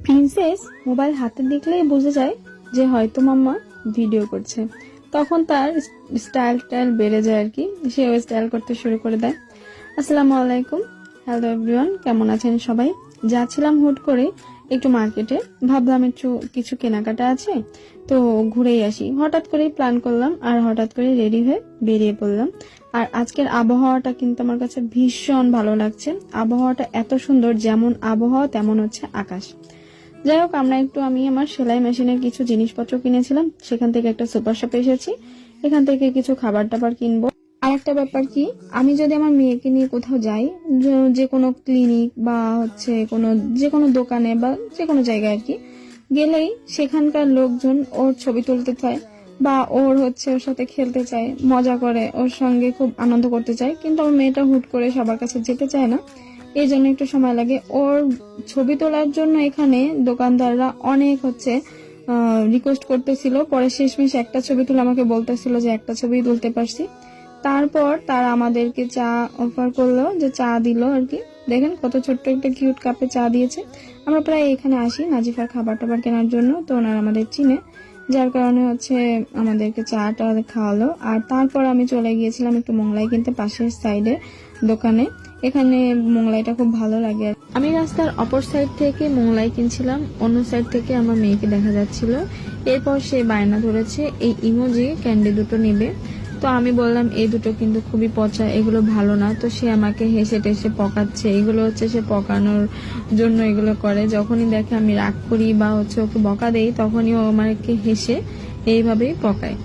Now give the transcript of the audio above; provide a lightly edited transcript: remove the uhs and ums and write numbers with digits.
Princess mobile হাতে দেখলেই বোঝা যায় যে হয়তো মাম্মা ভিডিও করছে। তখন তার স্টাইল বেড়ে যায় আর কি, সেও স্টাইল করতে শুরু করে দেয়। আসসালামু আলাইকুম, হ্যালো এভরিওয়ান, কেমন আছেন সবাই? যাচ্ছিলাম হুট করে একটু মার্কেটে, ভাবলাম একটু কিছু কেনাকাটা আছে তো ঘুরেই আসি। হঠাৎ করেই প্ল্যান করলাম আর হঠাৎ করে রেডি হয়ে বেরিয়ে পড়লাম। আর আজকের আবহাওয়াটা কিন্তু আমার কাছে ভীষণ ভালো লাগছে। আবহাওয়াটা এত সুন্দর, যেমন আবহাওয়া তেমন হচ্ছে আকাশ। যাই হোক, আমি আমার সেলাই মেশিনের কিছু জিনিসপত্র কিনেছিলাম, সেখান থেকে একটা সুপার শপে এসেছি। এখান থেকে কিছু খাবার টাবার কিনবো। আর একটা ব্যাপার কি, আমি যদি আমার মেয়েকে নিয়ে কোথাও যাই, যে কোনো ক্লিনিক বা হচ্ছে যে কোনো দোকানে বা যে কোনো জায়গায় আর কি গেলেই সেখানকার লোকজন ওর ছবি তুলতে চায় বা ওর সাথে খেলতে চায়, মজা করে, ওর সঙ্গে খুব আনন্দ করতে চায়। কিন্তু আমার মেয়েটা হুট করে সবার কাছে যেতে চায় না, এই জন্য একটু সময় লাগে। ওর ছবি তোলার জন্য এখানে দোকানদাররা অনেক রিকোয়েস্ট করতেছিল। পরে শেষমেশ একটা ছবি তুলে আমাকে বলতেছিল যে একটা ছবি তুলতে পারছি। তারপর তারা আমাদেরকে চা অফার করলো, যে চা দিল আর কি। দেখেন কত ছোট্ট একটা কিউট কাপে চা দিয়েছে। আমরা প্রায় এখানে আসি নাজিফার খাবার টাবার কেনার জন্য, তো ওনারা আমাদের চিনে, যার কারণে আমাদেরকে চাটা খাওয়ালো। আর তারপর আমি চলে গিয়েছিলাম একটু মোংলাই কিনতে পাশের সাইডে দোকানে। এখানে মোংলাইটা খুব ভালো লাগে। আমি রাস্তার অপর সাইড থেকে মোংলাই কিনছিলাম, অন্য সাইড থেকে আমার মেয়েকে দেখা যাচ্ছিল। এরপর সে বায়না ধরেছে এই ইমোজি ক্যান্ডি দুটো নেবে। তো আমি বললাম এই দুটো কিন্তু খুবই পচা, এগুলো ভালো না। তো সে আমাকে হেসে টেসে পকাচ্ছে। এগুলো সে পকানোর জন্য এগুলো করে। যখনই দেখে আমি রাগ করি বা ওকে বকা দেই, তখনই ও আমাকে হেসে এইভাবেই পকায়।